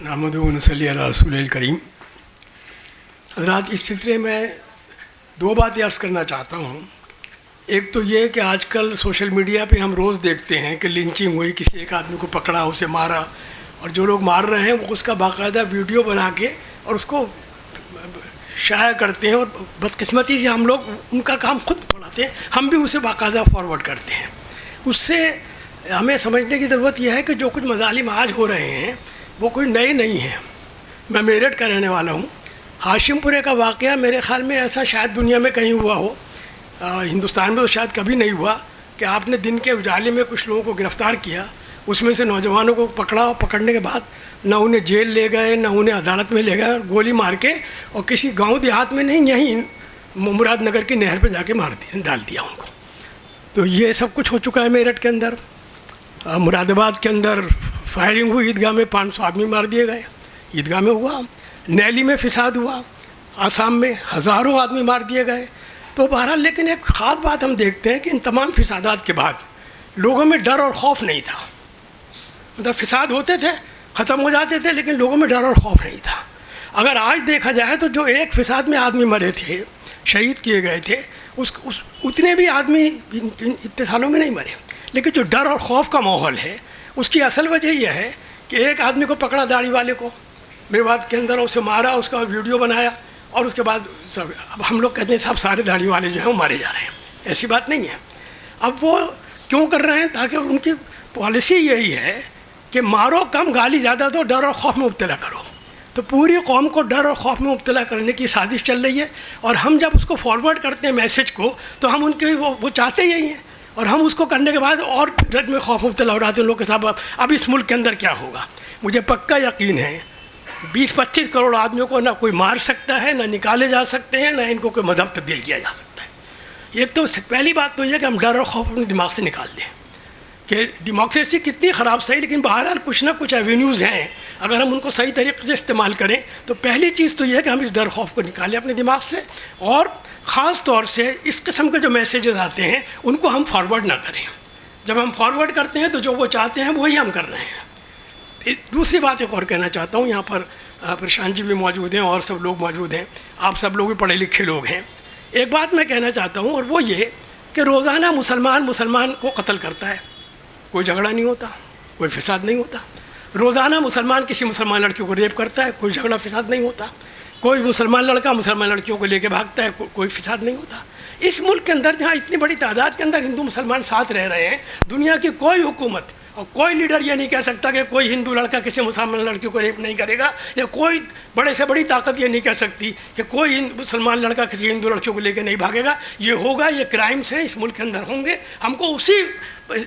نحمدہ و نصلی علی رسول الکریم۔ حضرات، اس سلسلے میں دو باتیں عرض کرنا چاہتا ہوں۔ ایک تو یہ کہ آج کل سوشل میڈیا پہ ہم روز دیکھتے ہیں کہ لنچنگ ہوئی، کسی ایک آدمی کو پکڑا، اسے مارا، اور جو لوگ مار رہے ہیں وہ اس کا باقاعدہ ویڈیو بنا کے اور اس کو شائع کرتے ہیں، اور بدقسمتی سے ہم لوگ ان کا کام خود بڑھاتے ہیں، ہم بھی اسے باقاعدہ فارورڈ کرتے ہیں۔ اس سے ہمیں سمجھنے کی ضرورت یہ ہے کہ جو کچھ مظالم آج ہو رہے ہیں وہ کوئی نئے نہیں ہیں۔ میں میرٹھ کا رہنے والا ہوں۔ ہاشم پورے کا واقعہ میرے خیال میں ایسا شاید دنیا میں کہیں ہوا ہو، ہندوستان میں تو شاید کبھی نہیں ہوا، کہ آپ نے دن کے اجالے میں کچھ لوگوں کو گرفتار کیا، اس میں سے نوجوانوں کو پکڑا، اور پکڑنے کے بعد نہ انہیں جیل لے گئے، نہ انہیں عدالت میں لے گئے، اور گولی مار کے، اور کسی گاؤں دیہات میں نہیں، یہیں مراد نگر کی نہر پہ جا کے ڈال دیا ان کو۔ تو یہ سب کچھ ہو چکا ہے میرٹھ کے اندر۔ مراد آباد کے اندر فائرنگ ہوئی، عیدگاہ میں 500 آدمی مار دیے گئے، عیدگاہ میں ہوا۔ نیلی میں فساد ہوا، آسام میں ہزاروں آدمی مار دیے گئے۔ تو بہرحال لیکن ایک خاص بات ہم دیکھتے ہیں کہ ان تمام فسادات کے بعد لوگوں میں ڈر اور خوف نہیں تھا۔ مطلب فساد ہوتے تھے، ختم ہو جاتے تھے، لیکن لوگوں میں ڈر اور خوف نہیں تھا۔ اگر آج دیکھا جائے تو جو ایک فساد میں آدمی مرے تھے، شہید کیے گئے تھے، اتنے بھی آدمی اتنے سالوں میں نہیں مرے، لیکن جو ڈر اور خوف کا ماحول ہے اس کی اصل وجہ یہ ہے کہ ایک آدمی کو پکڑا، داڑھی والے کو، میوات کے اندر اسے مارا، اس کا ویڈیو بنایا، اور اس کے بعد اب ہم لوگ کہتے ہیں صاحب سارے داڑھی والے جو ہیں وہ مارے جا رہے ہیں۔ ایسی بات نہیں ہے۔ اب وہ کیوں کر رہے ہیں؟ تاکہ ان کی پالیسی یہی ہے کہ مارو کم، گالی زیادہ دو، ڈر اور خوف میں مبتلا کرو۔ تو پوری قوم کو ڈر اور خوف میں مبتلا کرنے کی سازش چل رہی ہے، اور ہم جب اس کو فارورڈ کرتے ہیں میسج کو، تو ہم ان کے وہ چاہتے یہی ہیں، اور ہم اس کو کرنے کے بعد اور ڈر میں خوف مبتلا ہو رہے ہیں لوگ کے صاحب اب اس ملک کے اندر کیا ہوگا۔ مجھے پکا یقین ہے 20-25 کروڑ آدمیوں کو نہ کوئی مار سکتا ہے، نہ نکالے جا سکتے ہیں، نہ ان کو کوئی مذہب تبدیل کیا جا سکتا ہے۔ ایک تو پہلی بات تو یہ کہ ہم ڈر اور خوف اپنے دماغ سے نکال دیں کہ ڈیموکریسی کتنی خراب صحیح، لیکن بہرحال کچھ نہ کچھ ایوینیوز ہیں، اگر ہم ان کو صحیح طریقے سے استعمال کریں تو پہلی چیز تو یہ ہے کہ ہم اس ڈر خوف کو نکالیں اپنے دماغ سے، اور خاص طور سے اس قسم کے جو میسیجز آتے ہیں ان کو ہم فارورڈ نہ کریں۔ جب ہم فارورڈ کرتے ہیں تو جو وہ چاہتے ہیں وہی ہم کر رہے ہیں۔ دوسری بات ایک اور کہنا چاہتا ہوں، یہاں پر پرشانت جی بھی موجود ہیں اور سب لوگ موجود ہیں، آپ سب لوگ بھی پڑھے لکھے لوگ ہیں۔ ایک بات میں کہنا چاہتا ہوں، اور وہ یہ کہ روزانہ مسلمان کو قتل کرتا ہے، کوئی جھگڑا نہیں ہوتا، کوئی فساد نہیں ہوتا۔ روزانہ مسلمان کسی مسلمان لڑکیوں کو ریپ کرتا ہے، کوئی جھگڑا فساد نہیں ہوتا۔ کوئی مسلمان لڑکا مسلمان لڑکیوں کو لے کے بھاگتا ہے، کوئی فساد نہیں ہوتا۔ اس ملک کے اندر جہاں اتنی بڑی تعداد کے اندر ہندو مسلمان ساتھ رہ رہے ہیں، دنیا کی کوئی حکومت اور کوئی لیڈر یہ نہیں کہہ سکتا کہ کوئی ہندو لڑکا کسی مسلمان لڑکی کو ریپ نہیں کرے گا، یا کوئی بڑے سے بڑی طاقت یہ نہیں کہہ سکتی کہ کوئی مسلمان لڑکا کسی ہندو لڑکیوں کو لے کے نہیں بھاگے گا۔ یہ ہوگا، یہ کرائمس ہیں اس ملک کے اندر ہوں گے۔ ہم کو اسی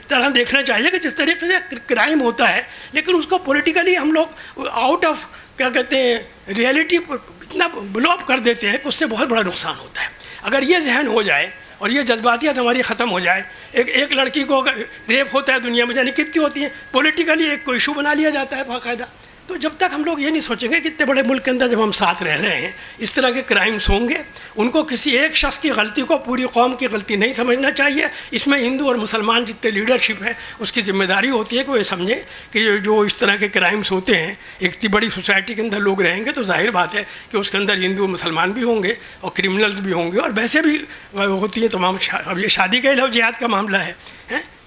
طرح دیکھنا چاہیے کہ جس طریقے سے کرائم ہوتا ہے، لیکن اس کو پولیٹیکلی ہم لوگ آؤٹ آف کیا کہتے ہیں ریئلٹی اتنا بلو اپ کر دیتے ہیں کہ اس سے بہت بڑا نقصان ہوتا ہے۔ اگر یہ ذہن ہو جائے اور یہ جذباتیت ہماری ختم ہو جائے، ایک لڑکی کو اگر ریپ ہوتا ہے دنیا میں جانے کتنی ہوتی ہیں، پولیٹیکلی ایک کوئی ایشو بنا لیا جاتا ہے باقاعدہ۔ تو جب تک ہم لوگ یہ نہیں سوچیں گے کہ اتنے بڑے ملک کے اندر جب ہم ساتھ رہ رہے ہیں اس طرح کے کرائمس ہوں گے، ان کو کسی ایک شخص کی غلطی کو پوری قوم کی غلطی نہیں سمجھنا چاہیے۔ اس میں ہندو اور مسلمان جتنے لیڈرشپ ہے اس کی ذمہ داری ہوتی ہے کہ وہ یہ سمجھیں کہ جو اس طرح کے کرائمس ہوتے ہیں، ایک اتنی بڑی سوسائٹی کے اندر لوگ رہیں گے تو ظاہر بات ہے کہ اس کے اندر ہندو مسلمان بھی ہوں گے اور کرمنلز بھی ہوں گے، اور ویسے بھی ہوتی ہیں تمام۔ اب یہ شادی کا لو جہاد کا معاملہ ہے،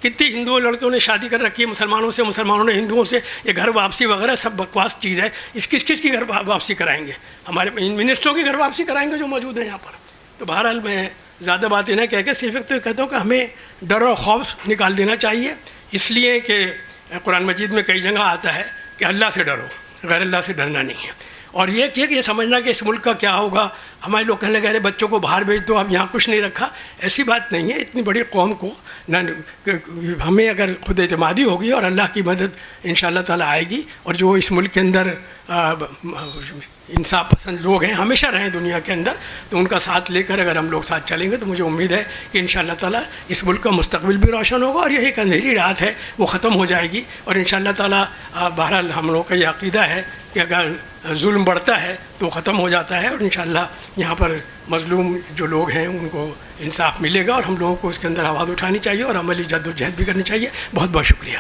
کتنی ہندو لڑکیوں نے شادی کر رکھی ہے مسلمانوں سے، مسلمانوں نے ہندوؤں سے، یہ گھر واپسی وغیرہ سب بکواس چیز ہے۔ اس کس کی گھر واپسی کرائیں گے؟ ہمارے منسٹروں کی گھر واپسی کرائیں گے جو موجود ہیں یہاں پر۔ تو بہرحال میں زیادہ بات نہ کہہ کے صرف ایک تو کہتا ہوں کہ ہمیں ڈر اور خوف نکال دینا چاہیے، اس لیے کہ قرآن مجید میں کئی جگہ آتا ہے کہ اللہ سے ڈرو، غیر اللہ سے ڈرنا نہیں ہے۔ اور یہ سمجھنا کہ اس ملک کا کیا ہوگا، ہمارے لوگ کہنے لگے بچوں کو باہر بھیج دو، اب یہاں کچھ نہیں رکھا، ایسی بات نہیں ہے۔ اتنی بڑی قوم کو ہمیں اگر خود اعتمادی ہوگی اور اللہ کی مدد انشاءاللہ تعالیٰ آئے گی، اور جو اس ملک کے اندر انصاف پسند لوگ ہیں ہمیشہ رہیں دنیا کے اندر، تو ان کا ساتھ لے کر اگر ہم لوگ ساتھ چلیں گے تو مجھے امید ہے کہ انشاءاللہ تعالیٰ اس ملک کا مستقبل بھی روشن ہوگا، اور یہ ایک اندھیری رات ہے وہ ختم ہو جائے گی۔ اور انشاءاللہ تعالیٰ بہرحال ہم لوگوں کا یہ عقیدہ ہے کہ اگر ظلم بڑھتا ہے تو ختم ہو جاتا ہے، اور انشاءاللہ یہاں پر مظلوم جو لوگ ہیں ان کو انصاف ملے گا، اور ہم لوگوں کو اس کے اندر آواز اٹھانی چاہیے اور عملی جد و جہد بھی کرنی چاہیے۔ بہت بہت شکریہ۔